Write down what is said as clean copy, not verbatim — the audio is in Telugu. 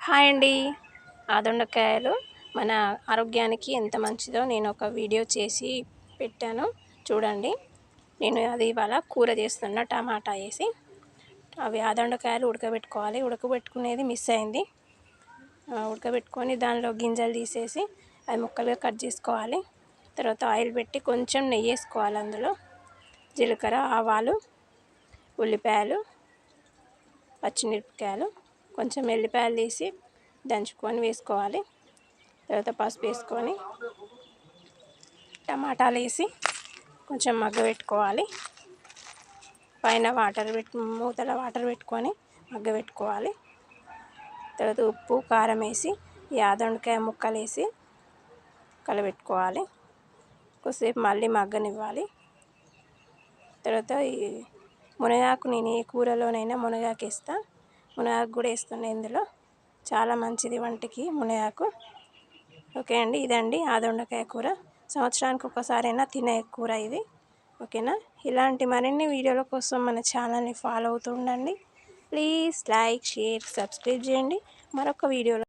హాయ్ అండి. దొండకాయలు మన ఆరోగ్యానికి ఎంత మంచిదో నేను ఒక వీడియో చేసి పెట్టాను చూడండి. నేను అది ఇవాళ కూర చేస్తున్నా టమాటా వేసి. అవి దొండకాయలు ఉడకబెట్టుకోవాలి. ఉడకబెట్టుకునేది మిస్ అయింది. ఉడకబెట్టుకొని దానిలో గింజలు తీసేసి అది ముక్కలుగా కట్ చేసుకోవాలి. తర్వాత ఆయిల్ పెట్టి కొంచెం నెయ్యి వేసుకోవాలి. అందులో జీలకర్ర, ఆవాలు, ఉల్లిపాయలు, పచ్చిమిరపకాయలు, కొంచెం ఎల్లిపాయలు తీసి దంచుకొని వేసుకోవాలి. తర్వాత పసుపు వేసుకొని టమాటాలు వేసి కొంచెం మగ్గబెట్టుకోవాలి. పైన మూతల వాటర్ పెట్టుకొని మగ్గబెట్టుకోవాలి. తర్వాత ఉప్పు, కారం వేసి ఈ దొండకాయ ముక్కలు వేసి కలబెట్టుకోవాలి. కొద్దిసేపు మళ్ళీ మగ్గనివ్వాలి. తర్వాత ఈ మునగాకు నేను ఏ కూరలోనైనా మునగాకు వేస్తా. మునగాకు కూడా వేస్తున్నా ఇందులో. చాలా మంచిది వంటికి మునగాకు. ఓకే అండి, ఇదండి దొండకాయ కూర. సంవత్సరానికి ఒకసారైనా తినే కూర ఇది. ఓకేనా? ఇలాంటి మరిన్ని వీడియోల కోసం మన ఛానల్ని ఫాలో అవుతూ ఉండండి. ప్లీజ్ లైక్, షేర్, సబ్స్క్రైబ్ చేయండి. మరొక వీడియోలో